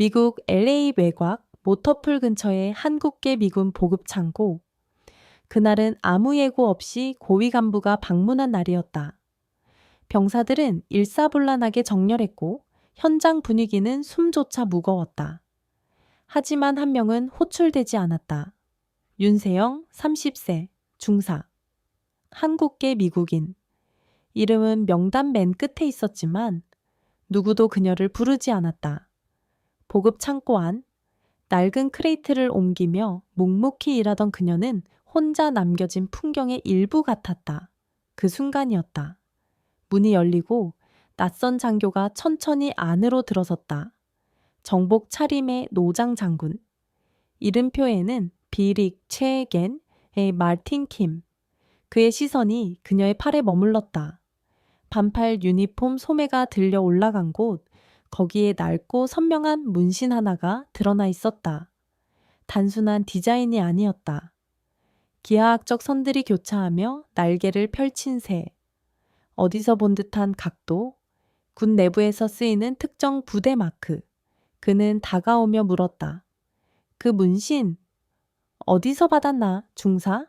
미국 LA 외곽 모터풀 근처의 한국계 미군 보급창고. 그날은 아무 예고 없이 고위 간부가 방문한 날이었다. 병사들은 일사불란하게 정렬했고 현장 분위기는 숨조차 무거웠다. 하지만 한 명은 호출되지 않았다. 윤세영 30세 중사. 한국계 미국인. 이름은 명단 맨 끝에 있었지만 누구도 그녀를 부르지 않았다. 보급 창고 안 낡은 크레이트를 옮기며 묵묵히 일하던 그녀는 혼자 남겨진 풍경의 일부 같았다. 그 순간이었다. 문이 열리고 낯선 장교가 천천히 안으로 들어섰다. 정복 차림의 노장 장군. 이름표에는 비릭 체겐의 마틴 킴. 그의 시선이 그녀의 팔에 머물렀다. 반팔 유니폼 소매가 들려 올라간 곳, 거기에 낡고 선명한 문신 하나가 드러나 있었다. 단순한 디자인이 아니었다. 기하학적 선들이 교차하며 날개를 펼친 새. 어디서 본 듯한 각도, 군 내부에서 쓰이는 특정 부대 마크. 그는 다가오며 물었다. 그 문신, 어디서 받았나, 중사?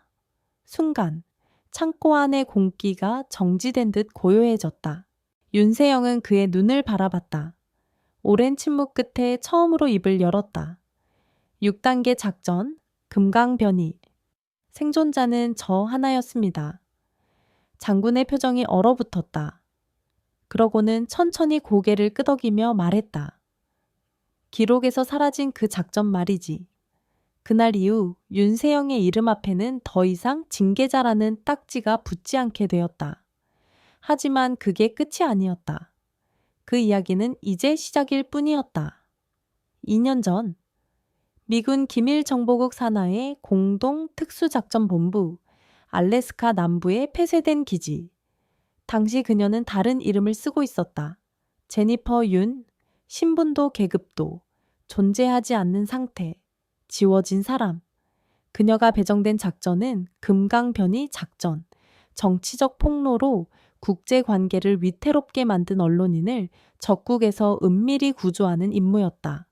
순간, 창고 안의 공기가 정지된 듯 고요해졌다. 윤세영은 그의 눈을 바라봤다. 오랜 침묵 끝에 처음으로 입을 열었다. 6단계 작전, 금강변이. 생존자는 저 하나였습니다. 장군의 표정이 얼어붙었다. 그러고는 천천히 고개를 끄덕이며 말했다. 기록에서 사라진 그 작전 말이지. 그날 이후 윤세영의 이름 앞에는 더 이상 징계자라는 딱지가 붙지 않게 되었다. 하지만 그게 끝이 아니었다. 그 이야기는 이제 시작일 뿐이었다. 2년 전 미군 기밀정보국 산하의 공동특수작전본부 알래스카 남부의 폐쇄된 기지. 당시 그녀는 다른 이름을 쓰고 있었다. 제니퍼 윤, 신분도 계급도 존재하지 않는 상태, 지워진 사람. 그녀가 배정된 작전은 금강변이 작전, 정치적 폭로로 국제관계를 위태롭게 만든 언론인을 적국에서 은밀히 구조하는 임무였다.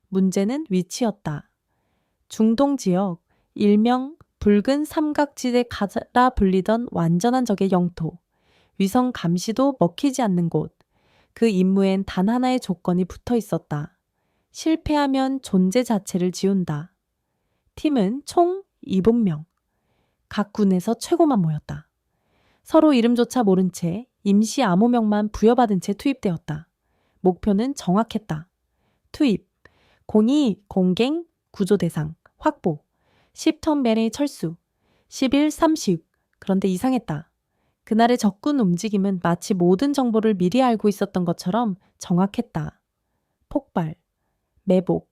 문제는 위치였다. 중동 지역, 일명 붉은 삼각지대가라 불리던 완전한 적의 영토, 위성 감시도 먹히지 않는 곳. 그 임무엔 단 하나의 조건이 붙어 있었다. 실패하면 존재 자체를 지운다. 팀은 총 7명. 각 군에서 최고만 모였다. 서로 이름조차 모른 채 임시 암호명만 부여받은 채 투입되었다. 목표는 정확했다. 투입, 공이 공갱, 구조 대상, 확보, 10톤 멜의 철수, 11, 30. 그런데 이상했다. 그날의 적군 움직임은 마치 모든 정보를 미리 알고 있었던 것처럼 정확했다. 폭발, 매복,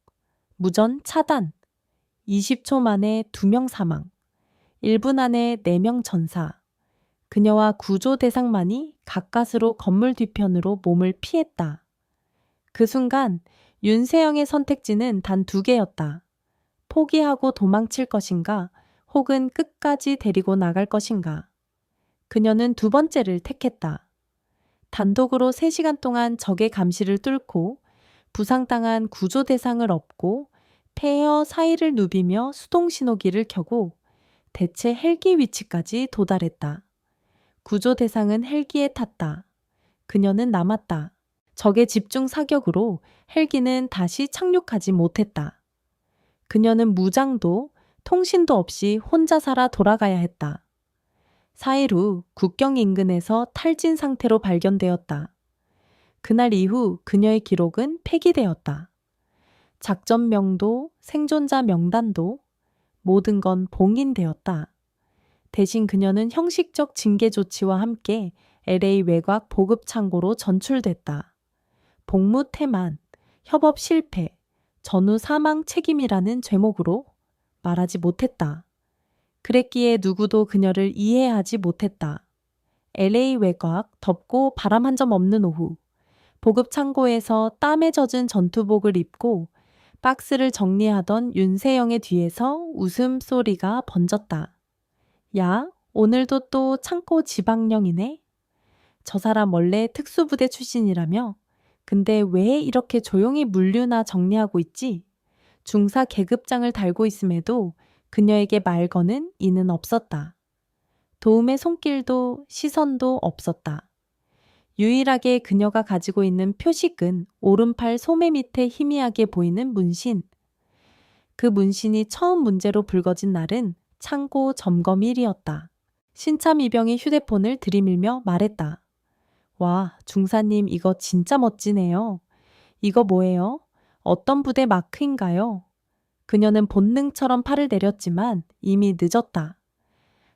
무전 차단, 20초 만에 2명 사망, 1분 안에 4명 전사. 그녀와 구조 대상만이 가까스로 건물 뒤편으로 몸을 피했다. 그 순간 윤세영의 선택지는 단 2개였다. 포기하고 도망칠 것인가, 혹은 끝까지 데리고 나갈 것인가. 그녀는 2번째를 택했다. 단독으로 3시간 동안 적의 감시를 뚫고 부상당한 구조 대상을 업고 폐허 사이를 누비며 수동 신호기를 켜고 대체 헬기 위치까지 도달했다. 구조 대상은 헬기에 탔다. 그녀는 남았다. 적의 집중 사격으로 헬기는 다시 착륙하지 못했다. 그녀는 무장도 통신도 없이 혼자 살아 돌아가야 했다. 4일 후 국경 인근에서 탈진 상태로 발견되었다. 그날 이후 그녀의 기록은 폐기되었다. 작전명도, 생존자 명단도 모든 건 봉인되었다. 대신 그녀는 형식적 징계 조치와 함께 LA 외곽 보급 창고로 전출됐다. 복무 태만, 협업 실패, 전후 사망 책임이라는 제목으로 말하지 못했다. 그랬기에 누구도 그녀를 이해하지 못했다. LA 외곽 덥고 바람 한 점 없는 오후, 보급 창고에서 땀에 젖은 전투복을 입고 박스를 정리하던 윤세영의 뒤에서 웃음소리가 번졌다. 야, 오늘도 또 창고 지방령이네? 저 사람 원래 특수부대 출신이라며 근데 왜 이렇게 조용히 물류나 정리하고 있지? 중사 계급장을 달고 있음에도 그녀에게 말 거는 이는 없었다. 도움의 손길도 시선도 없었다. 유일하게 그녀가 가지고 있는 표식은 오른팔 소매 밑에 희미하게 보이는 문신. 그 문신이 처음 문제로 불거진 날은 창고 점검일이었다. 신참 이병이 휴대폰을 들이밀며 말했다. 와, 중사님 이거 진짜 멋지네요. 이거 뭐예요? 어떤 부대 마크인가요? 그녀는 본능처럼 팔을 내렸지만 이미 늦었다.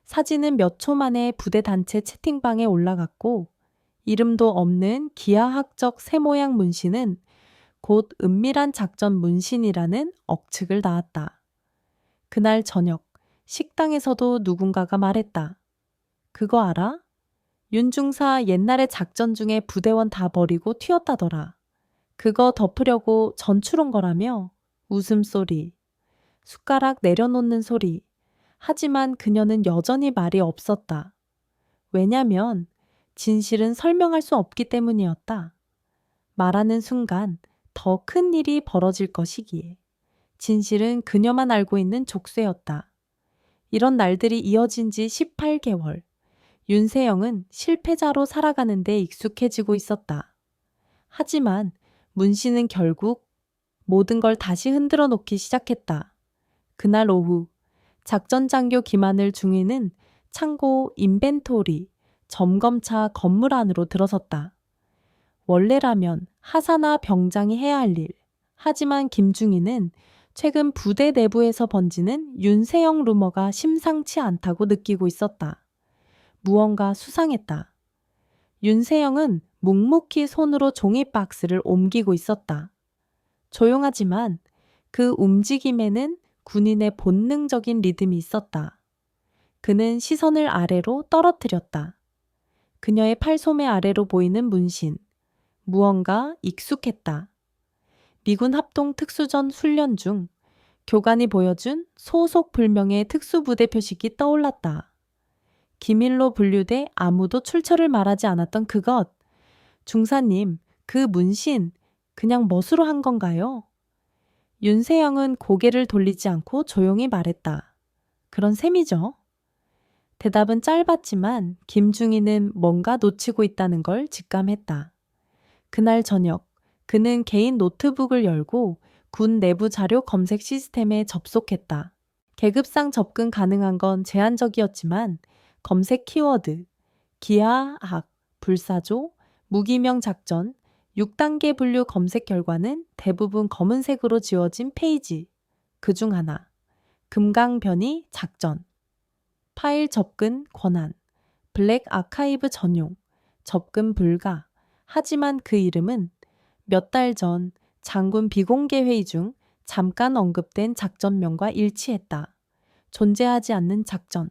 사진은 몇 초 만에 부대 단체 채팅방에 올라갔고 이름도 없는 기하학적 새 모양 문신은 곧 은밀한 작전 문신이라는 억측을 낳았다. 그날 저녁 식당에서도 누군가가 말했다. 그거 알아? 윤중사 옛날에 작전 중에 부대원 다 버리고 튀었다더라. 그거 덮으려고 전출 온 거라며? 웃음소리, 숟가락 내려놓는 소리. 하지만 그녀는 여전히 말이 없었다. 왜냐면 진실은 설명할 수 없기 때문이었다. 말하는 순간 더 큰 일이 벌어질 것이기에. 진실은 그녀만 알고 있는 족쇄였다. 이런 날들이 이어진 지 18개월. 윤세영은 실패자로 살아가는 데 익숙해지고 있었다. 하지만 문신은 결국 모든 걸 다시 흔들어 놓기 시작했다. 그날 오후 작전장교 김하늘 중위는 창고 인벤토리 점검차 건물 안으로 들어섰다. 원래라면 하사나 병장이 해야 할 일. 하지만 김중희는 최근 부대 내부에서 번지는 윤세영 루머가 심상치 않다고 느끼고 있었다. 무언가 수상했다. 윤세영은 묵묵히 손으로 종이 박스를 옮기고 있었다. 조용하지만 그 움직임에는 군인의 본능적인 리듬이 있었다. 그는 시선을 아래로 떨어뜨렸다. 그녀의 팔소매 아래로 보이는 문신. 무언가 익숙했다. 미군 합동 특수전 훈련 중 교관이 보여준 소속 불명의 특수부대 표식이 떠올랐다. 기밀로 분류돼 아무도 출처를 말하지 않았던 그것. 중사님, 그 문신 그냥 멋으로 한 건가요? 윤세영은 고개를 돌리지 않고 조용히 말했다. 그런 셈이죠. 대답은 짧았지만 김중희는 뭔가 놓치고 있다는 걸 직감했다. 그날 저녁, 그는 개인 노트북을 열고 군 내부 자료 검색 시스템에 접속했다. 계급상 접근 가능한 건 제한적이었지만 검색 키워드, 기하학, 불사조, 무기명 작전, 6단계 분류 검색 결과는 대부분 검은색으로 지워진 페이지. 그중 하나, 금강변이 작전. 파일 접근 권한, 블랙 아카이브 전용, 접근 불가. 하지만 그 이름은 몇 달 전 장군 비공개 회의 중 잠깐 언급된 작전명과 일치했다. 존재하지 않는 작전.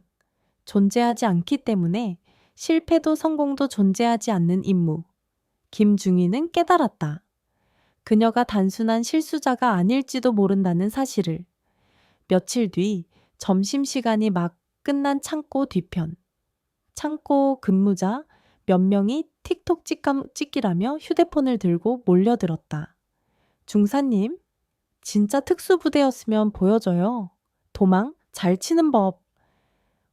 존재하지 않기 때문에 실패도 성공도 존재하지 않는 임무. 김중희는 깨달았다. 그녀가 단순한 실수자가 아닐지도 모른다는 사실을. 며칠 뒤 점심시간이 막 끝난 창고 뒤편. 창고 근무자 몇 명이 틱톡 찍기라며 휴대폰을 들고 몰려들었다. 중사님, 진짜 특수부대였으면 보여줘요. 도망 잘 치는 법.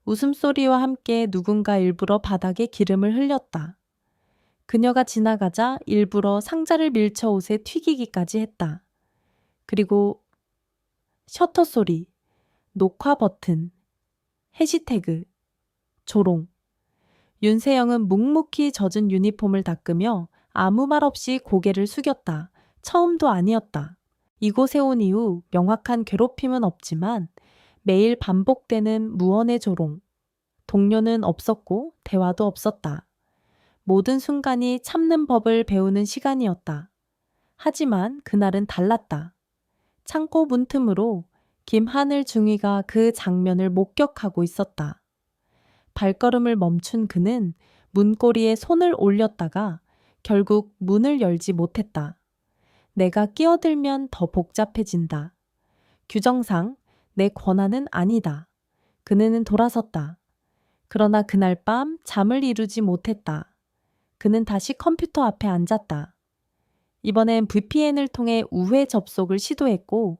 웃음소리와 함께 누군가 일부러 바닥에 기름을 흘렸다. 그녀가 지나가자 일부러 상자를 밀쳐 옷에 튀기기까지 했다. 그리고 셔터 소리, 녹화 버튼, 해시태그, 조롱. 윤세영은 묵묵히 젖은 유니폼을 닦으며 아무 말 없이 고개를 숙였다. 처음도 아니었다. 이곳에 온 이후 명확한 괴롭힘은 없지만 매일 반복되는 무언의 조롱. 동료는 없었고 대화도 없었다. 모든 순간이 참는 법을 배우는 시간이었다. 하지만 그날은 달랐다. 창고 문틈으로 김하늘 중위가 그 장면을 목격하고 있었다. 발걸음을 멈춘 그는 문고리에 손을 올렸다가 결국 문을 열지 못했다. 내가 끼어들면 더 복잡해진다. 규정상 내 권한은 아니다. 그는 돌아섰다. 그러나 그날 밤 잠을 이루지 못했다. 그는 다시 컴퓨터 앞에 앉았다. 이번엔 VPN을 통해 우회 접속을 시도했고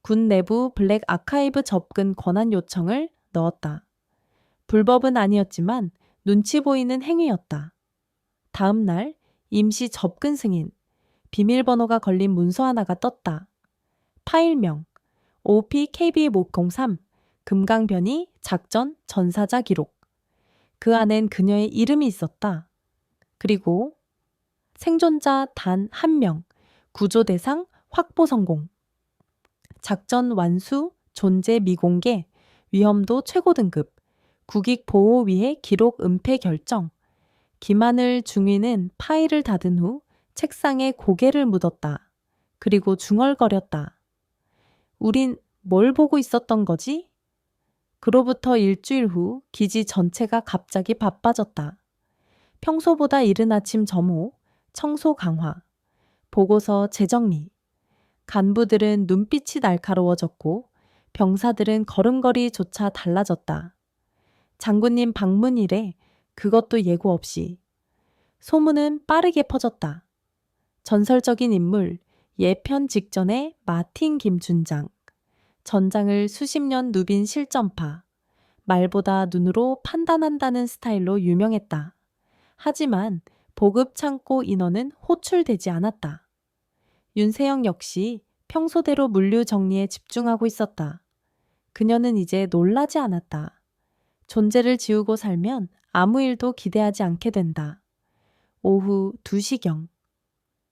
군 내부 블랙 아카이브 접근 권한 요청을 넣었다. 불법은 아니었지만 눈치 보이는 행위였다. 다음 날 임시 접근 승인, 비밀번호가 걸린 문서 하나가 떴다. 파일명 OPKB503 금강변이 작전 전사자 기록. 그 안엔 그녀의 이름이 있었다. 그리고 생존자 단 1명, 구조 대상 확보 성공. 작전 완수, 존재 미공개, 위험도 최고 등급, 국익 보호 위해 기록 은폐 결정. 김하늘 중위는 파일을 닫은 후 책상에 고개를 묻었다. 그리고 중얼거렸다. 우린 뭘 보고 있었던 거지? 그로부터 일주일 후 기지 전체가 갑자기 바빠졌다. 평소보다 이른 아침 점호, 청소 강화, 보고서 재정리. 간부들은 눈빛이 날카로워졌고 병사들은 걸음걸이조차 달라졌다. 장군님 방문 이래 그것도 예고 없이. 소문은 빠르게 퍼졌다. 전설적인 인물, 예편 직전의 마틴 김준장. 전장을 수십 년 누빈 실전파. 말보다 눈으로 판단한다는 스타일로 유명했다. 하지만 보급 창고 인원은 호출되지 않았다. 윤세영 역시 평소대로 물류 정리에 집중하고 있었다. 그녀는 이제 놀라지 않았다. 존재를 지우고 살면 아무 일도 기대하지 않게 된다. 오후 2시경.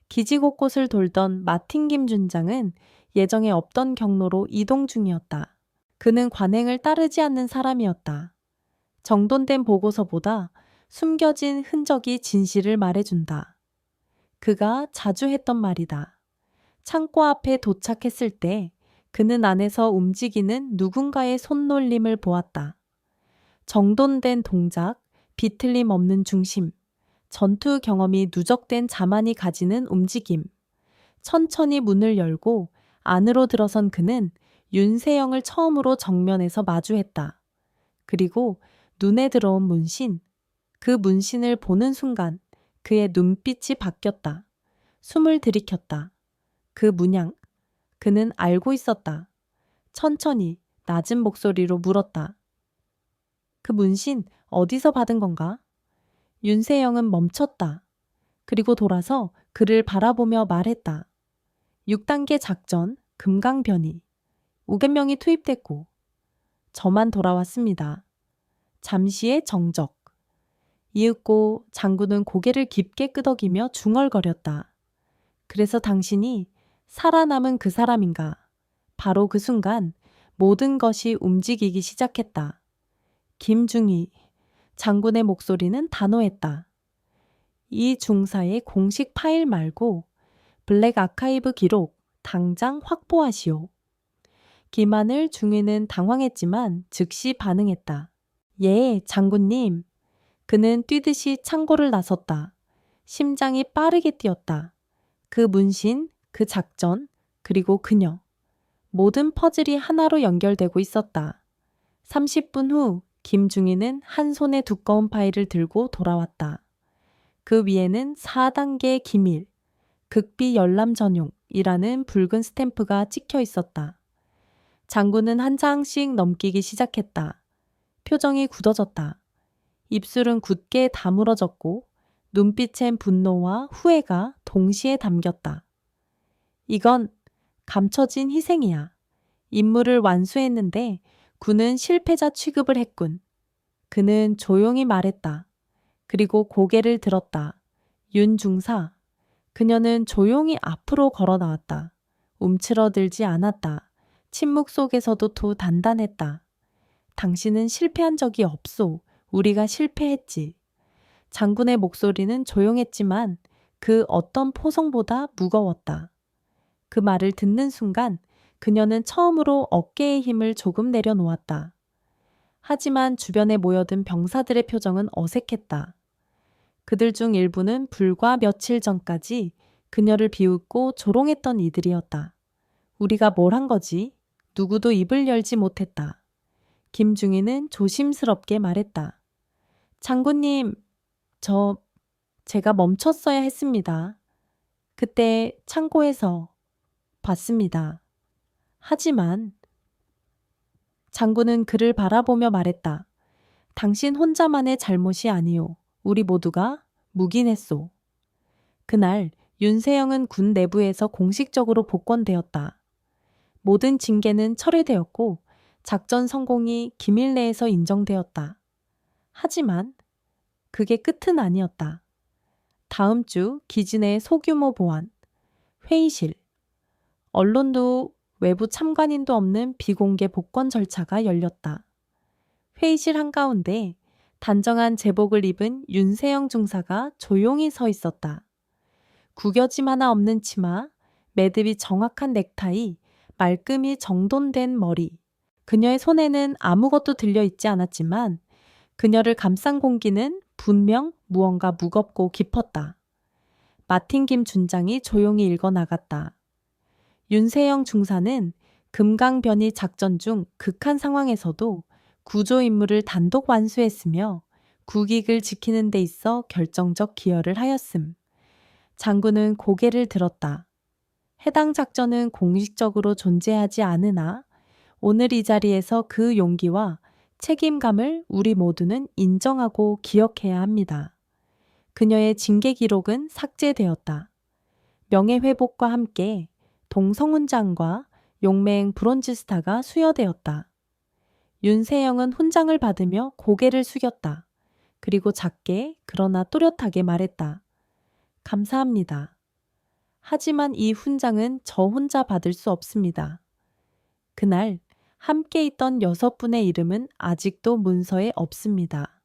기지 곳곳을 돌던 마틴 김 준장은 예정에 없던 경로로 이동 중이었다. 그는 관행을 따르지 않는 사람이었다. 정돈된 보고서보다 숨겨진 흔적이 진실을 말해준다. 그가 자주 했던 말이다. 창고 앞에 도착했을 때 그는 안에서 움직이는 누군가의 손놀림을 보았다. 정돈된 동작, 비틀림 없는 중심, 전투 경험이 누적된 자만이 가지는 움직임. 천천히 문을 열고 안으로 들어선 그는 윤세영을 처음으로 정면에서 마주했다. 그리고 눈에 들어온 문신. 그 문신을 보는 순간 그의 눈빛이 바뀌었다. 숨을 들이켰다. 그 문양. 그는 알고 있었다. 천천히 낮은 목소리로 물었다. 그 문신 어디서 받은 건가? 윤세영은 멈췄다. 그리고 돌아서 그를 바라보며 말했다. 6단계 작전, 금강변이. 500명이 투입됐고 저만 돌아왔습니다. 잠시의 정적. 이윽고 장군은 고개를 깊게 끄덕이며 중얼거렸다. 그래서 당신이 살아남은 그 사람인가? 바로 그 순간 모든 것이 움직이기 시작했다. 김중희. 장군의 목소리는 단호했다. 이 중사의 공식 파일 말고 블랙 아카이브 기록 당장 확보하시오. 김하늘 중위는 당황했지만 즉시 반응했다. 예, 장군님. 그는 뛰듯이 창고를 나섰다. 심장이 빠르게 뛰었다. 그 문신, 그 작전, 그리고 그녀. 모든 퍼즐이 하나로 연결되고 있었다. 30분 후 김중희는 한 손에 두꺼운 파일을 들고 돌아왔다. 그 위에는 4단계 기밀, 극비 열람 전용이라는 붉은 스탬프가 찍혀 있었다. 장군은 한 장씩 넘기기 시작했다. 표정이 굳어졌다. 입술은 굳게 다물어졌고 눈빛엔 분노와 후회가 동시에 담겼다. 이건 감춰진 희생이야. 임무를 완수했는데 군은 실패자 취급을 했군. 그는 조용히 말했다. 그리고 고개를 들었다. 윤 중사. 그녀는 조용히 앞으로 걸어 나왔다. 움츠러들지 않았다. 침묵 속에서도 더 단단했다. 당신은 실패한 적이 없소. 우리가 실패했지. 장군의 목소리는 조용했지만 그 어떤 포성보다 무거웠다. 그 말을 듣는 순간 그녀는 처음으로 어깨의 힘을 조금 내려놓았다. 하지만 주변에 모여든 병사들의 표정은 어색했다. 그들 중 일부는 불과 며칠 전까지 그녀를 비웃고 조롱했던 이들이었다. 우리가 뭘 한 거지? 누구도 입을 열지 못했다. 김중희는 조심스럽게 말했다. 장군님, 제가 멈췄어야 했습니다. 그때 창고에서 봤습니다. 하지만 장군은 그를 바라보며 말했다. 당신 혼자만의 잘못이 아니오. 우리 모두가 묵인했소. 그날 윤세영은 군 내부에서 공식적으로 복권되었다. 모든 징계는 철회되었고 작전 성공이 기밀 내에서 인정되었다. 하지만 그게 끝은 아니었다. 다음 주 기지 내 소규모 보안, 회의실, 언론도 외부 참관인도 없는 비공개 복권 절차가 열렸다. 회의실 한가운데 단정한 제복을 입은 윤세영 중사가 조용히 서 있었다. 구겨짐 하나 없는 치마, 매듭이 정확한 넥타이, 말끔히 정돈된 머리. 그녀의 손에는 아무것도 들려있지 않았지만 그녀를 감싼 공기는 분명 무언가 무겁고 깊었다. 마틴 김 준장이 조용히 읽어나갔다. 윤세영 중사는 금강변이 작전 중 극한 상황에서도 구조 임무를 단독 완수했으며 국익을 지키는 데 있어 결정적 기여를 하였음. 장군은 고개를 들었다. 해당 작전은 공식적으로 존재하지 않으나 오늘 이 자리에서 그 용기와 책임감을 우리 모두는 인정하고 기억해야 합니다. 그녀의 징계 기록은 삭제되었다. 명예회복과 함께 동성훈장과 용맹 브론즈 스타가 수여되었다. 윤세영은 훈장을 받으며 고개를 숙였다. 그리고 작게 그러나 또렷하게 말했다. 감사합니다. 하지만 이 훈장은 저 혼자 받을 수 없습니다. 그날 함께 있던 6분의 이름은 아직도 문서에 없습니다.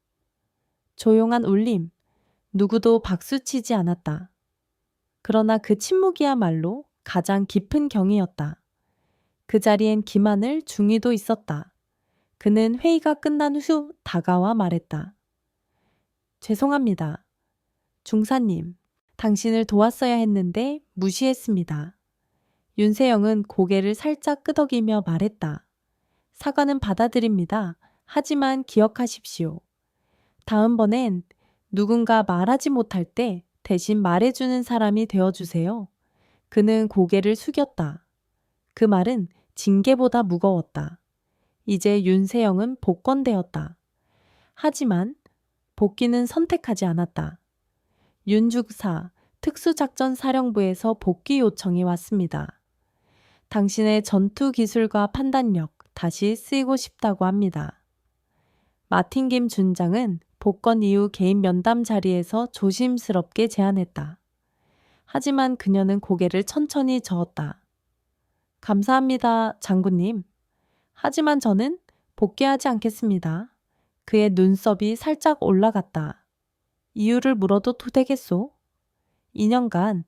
조용한 울림, 누구도 박수치지 않았다. 그러나 그 침묵이야말로 가장 깊은 경이었다. 그 자리엔 김하늘 중위도 있었다. 그는 회의가 끝난 후 다가와 말했다. 죄송합니다. 중사님, 당신을 도왔어야 했는데 무시했습니다. 윤세영은 고개를 살짝 끄덕이며 말했다. 사과는 받아들입니다. 하지만 기억하십시오. 다음번엔 누군가 말하지 못할 때 대신 말해주는 사람이 되어주세요. 그는 고개를 숙였다. 그 말은 징계보다 무거웠다. 이제 윤세영은 복권되었다. 하지만 복귀는 선택하지 않았다. 윤죽사 특수작전사령부에서 복귀 요청이 왔습니다. 당신의 전투 기술과 판단력 다시 쓰이고 싶다고 합니다. 마틴 김 준장은 복권 이후 개인 면담 자리에서 조심스럽게 제안했다. 하지만 그녀는 고개를 천천히 저었다. 감사합니다, 장군님. 하지만 저는 복귀하지 않겠습니다. 그의 눈썹이 살짝 올라갔다. 이유를 물어도 되겠소? 2년간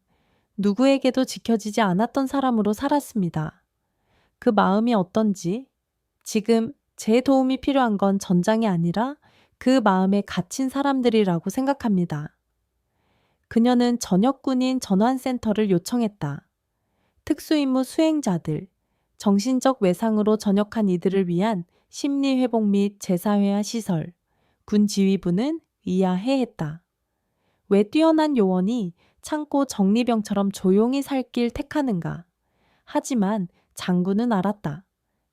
누구에게도 지켜지지 않았던 사람으로 살았습니다. 그 마음이 어떤지 지금 제 도움이 필요한 건 전장이 아니라 그 마음에 갇힌 사람들이라고 생각합니다. 그녀는 전역군인 전환센터를 요청했다. 특수임무 수행자들, 정신적 외상으로 전역한 이들을 위한 심리회복 및 재사회화 시설, 군 지휘부는 의아해했다. 왜 뛰어난 요원이 창고 정리병처럼 조용히 살 길 택하는가? 하지만 장군은 알았다.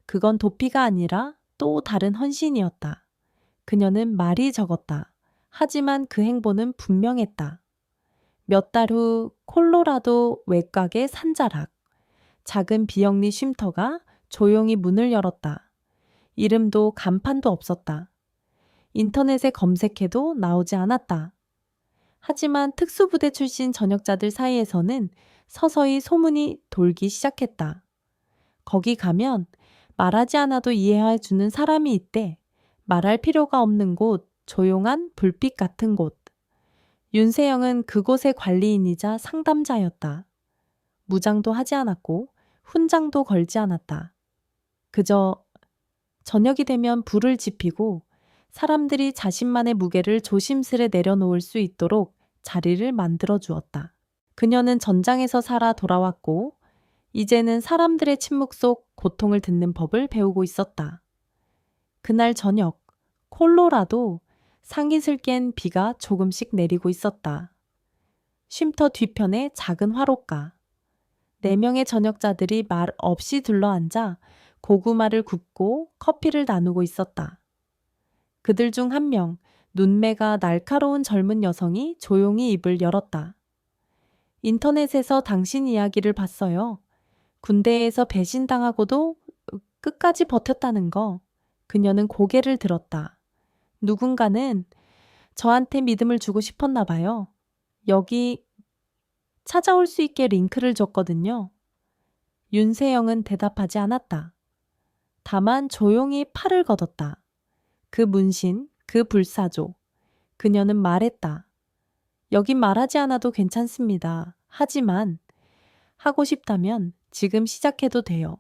그건 도피가 아니라 또 다른 헌신이었다. 그녀는 말이 적었다. 하지만 그 행보는 분명했다. 몇 달 후 콜로라도 외곽의 산자락. 작은 비영리 쉼터가 조용히 문을 열었다. 이름도 간판도 없었다. 인터넷에 검색해도 나오지 않았다. 하지만 특수부대 출신 전역자들 사이에서는 서서히 소문이 돌기 시작했다. 거기 가면 말하지 않아도 이해해주는 사람이 있대. 말할 필요가 없는 곳, 조용한 불빛 같은 곳. 윤세영은 그곳의 관리인이자 상담자였다. 무장도 하지 않았고 훈장도 걸지 않았다. 그저 저녁이 되면 불을 지피고 사람들이 자신만의 무게를 조심스레 내려놓을 수 있도록 자리를 만들어 주었다. 그녀는 전장에서 살아 돌아왔고 이제는 사람들의 침묵 속 고통을 듣는 법을 배우고 있었다. 그날 저녁 콜로라도 상깃을 깬 비가 조금씩 내리고 있었다. 쉼터 뒤편에 작은 화롯가. 4명의 전역자들이 말 없이 둘러앉아 고구마를 굽고 커피를 나누고 있었다. 그들 중 한 명, 눈매가 날카로운 젊은 여성이 조용히 입을 열었다. 인터넷에서 당신 이야기를 봤어요. 군대에서 배신당하고도 끝까지 버텼다는 거. 그녀는 고개를 들었다. 누군가는 저한테 믿음을 주고 싶었나 봐요. 여기 찾아올 수 있게 링크를 줬거든요. 윤세영은 대답하지 않았다. 다만 조용히 팔을 걷었다. 그 문신, 그 불사조. 그녀는 말했다. 여긴 말하지 않아도 괜찮습니다. 하지만 하고 싶다면 지금 시작해도 돼요.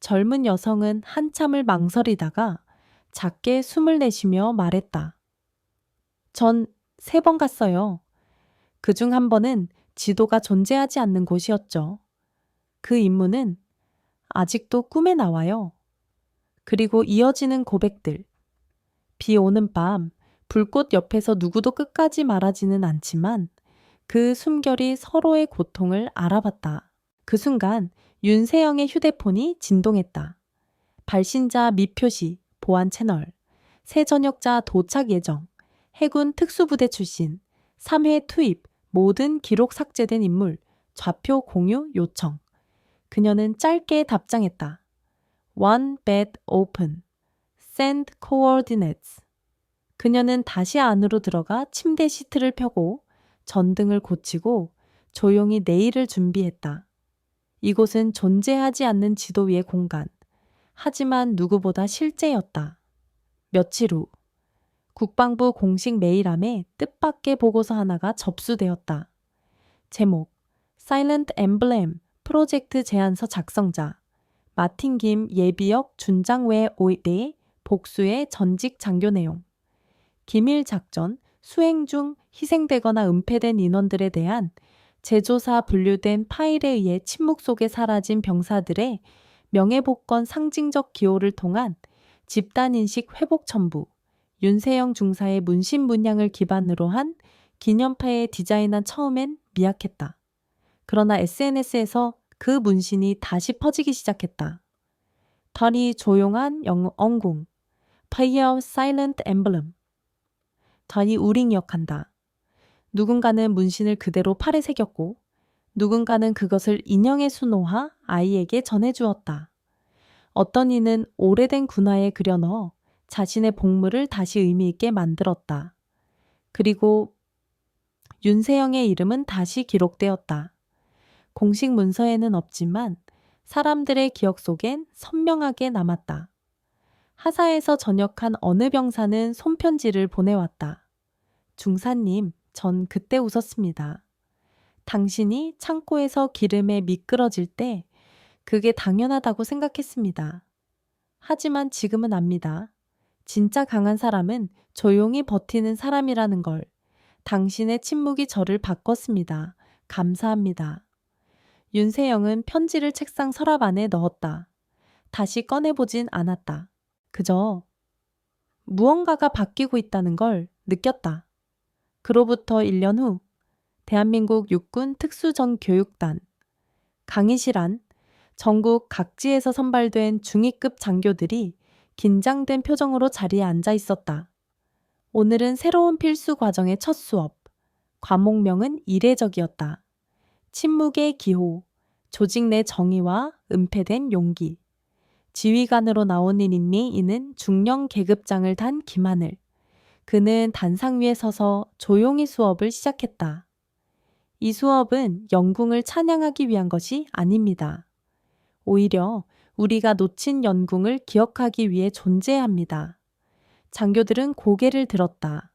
젊은 여성은 한참을 망설이다가 작게 숨을 내쉬며 말했다. 전 3번 갔어요. 그중 한 번은 지도가 존재하지 않는 곳이었죠. 그 임무는 아직도 꿈에 나와요. 그리고 이어지는 고백들. 비 오는 밤, 불꽃 옆에서 누구도 끝까지 말하지는 않지만 그 숨결이 서로의 고통을 알아봤다. 그 순간 윤세영의 휴대폰이 진동했다. 발신자 미표시, 보안 채널, 새 전역자 도착 예정, 해군 특수부대 출신, 3회 투입, 모든 기록 삭제된 인물, 좌표 공유 요청. 그녀는 짧게 답장했다. One bed open. Send coordinates. 그녀는 다시 안으로 들어가 침대 시트를 펴고 전등을 고치고 조용히 내일을 준비했다. 이곳은 존재하지 않는 지도 위의 공간. 하지만 누구보다 실제였다. 며칠 후 국방부 공식 메일함에 뜻밖의 보고서 하나가 접수되었다. 제목 Silent Emblem 프로젝트 제안서 작성자 마틴 김 예비역 준장외 5대 복수의 전직 장교 내용 기밀 작전 수행 중 희생되거나 은폐된 인원들에 대한 재조사 분류된 파일에 의해 침묵 속에 사라진 병사들의 명예복권 상징적 기호를 통한 집단인식 회복 첨부, 윤세영 중사의 문신 문양을 기반으로 한 기념파에 디자인한 처음엔 미약했다. 그러나 SNS에서 그 문신이 다시 퍼지기 시작했다. 덜이 조용한 영웅, Fire Silent Emblem. 덜이 우리 기억한다. 누군가는 문신을 그대로 팔에 새겼고 누군가는 그것을 인형에 수놓아 아이에게 전해주었다. 어떤 이는 오래된 군화에 그려넣어 자신의 복무를 다시 의미 있게 만들었다. 그리고 윤세영의 이름은 다시 기록되었다. 공식 문서에는 없지만 사람들의 기억 속엔 선명하게 남았다. 하사에서 전역한 어느 병사는 손편지를 보내왔다. 중사님, 전 그때 웃었습니다. 당신이 창고에서 기름에 미끄러질 때 그게 당연하다고 생각했습니다. 하지만 지금은 압니다. 진짜 강한 사람은 조용히 버티는 사람이라는 걸. 당신의 침묵이 저를 바꿨습니다. 감사합니다. 윤세영은 편지를 책상 서랍 안에 넣었다. 다시 꺼내보진 않았다. 그저 무언가가 바뀌고 있다는 걸 느꼈다. 그로부터 1년 후 대한민국 육군 특수전교육단 강의실 전국 각지에서 선발된 중위급 장교들이 긴장된 표정으로 자리에 앉아 있었다. 오늘은 새로운 필수 과정의 첫 수업. 과목명은 이례적이었다. 침묵의 기호, 조직 내 정의와 은폐된 용기. 지휘관으로 나온 이님이 이는 중령 계급장을 단 김하늘. 그는 단상 위에 서서 조용히 수업을 시작했다. 이 수업은 영궁을 찬양하기 위한 것이 아닙니다. 오히려 우리가 놓친 영궁을 기억하기 위해 존재합니다. 장교들은 고개를 들었다.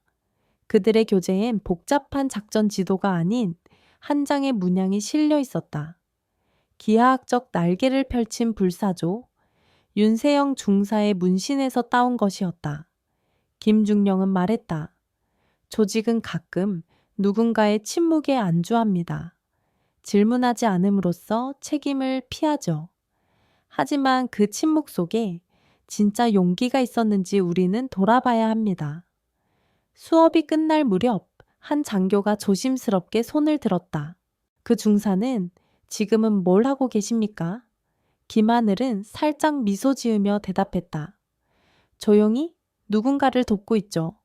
그들의 교재엔 복잡한 작전 지도가 아닌 한 장의 문양이 실려 있었다. 기하학적 날개를 펼친 불사조, 윤세영 중사의 문신에서 따온 것이었다. 김중령은 말했다. 조직은 가끔 누군가의 침묵에 안주합니다. 질문하지 않음으로써 책임을 피하죠. 하지만 그 침묵 속에 진짜 용기가 있었는지 우리는 돌아봐야 합니다. 수업이 끝날 무렵 한 장교가 조심스럽게 손을 들었다. 그 중사는 지금은 뭘 하고 계십니까? 김하늘은 살짝 미소 지으며 대답했다. 조용히 누군가를 돕고 있죠.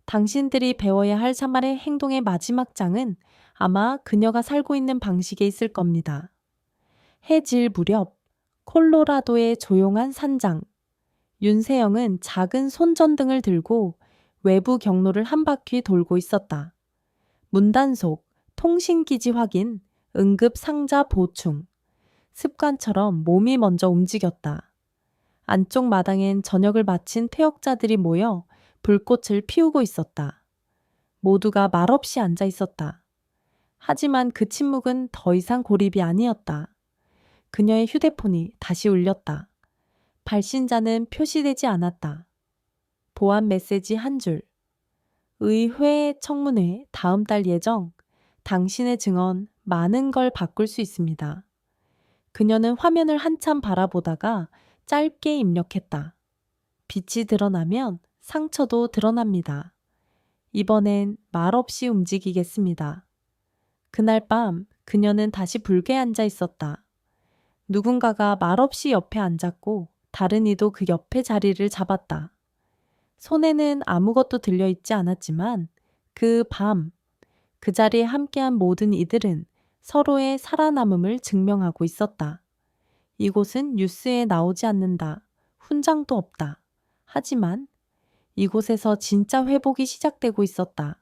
당신들이 배워야 할 사마의 행동의 마지막 장은 아마 그녀가 살고 있는 방식에 있을 겁니다. 해질 무렵 콜로라도의 조용한 산장. 윤세영은 작은 손전등을 들고 외부 경로를 한 바퀴 돌고 있었다. 문단속, 통신기지 확인, 응급 상자 보충. 습관처럼 몸이 먼저 움직였다. 안쪽 마당엔 저녁을 마친 퇴역자들이 모여 불꽃을 피우고 있었다. 모두가 말없이 앉아 있었다. 하지만 그 침묵은 더 이상 고립이 아니었다. 그녀의 휴대폰이 다시 울렸다. 발신자는 표시되지 않았다. 보안 메시지 한 줄. 의회 청문회 다음 달 예정. 당신의 증언 많은 걸 바꿀 수 있습니다. 그녀는 화면을 한참 바라보다가 짧게 입력했다. 빛이 드러나면 상처도 드러납니다. 이번엔 말없이 움직이겠습니다. 그날 밤 그녀는 다시 불게 앉아 있었다. 누군가가 말없이 옆에 앉았고 다른 이도 그 옆에 자리를 잡았다. 손에는 아무것도 들려있지 않았지만 그 밤, 그 자리에 함께한 모든 이들은 서로의 살아남음을 증명하고 있었다. 이곳은 뉴스에 나오지 않는다. 훈장도 없다. 하지만 이곳에서 진짜 회복이 시작되고 있었다.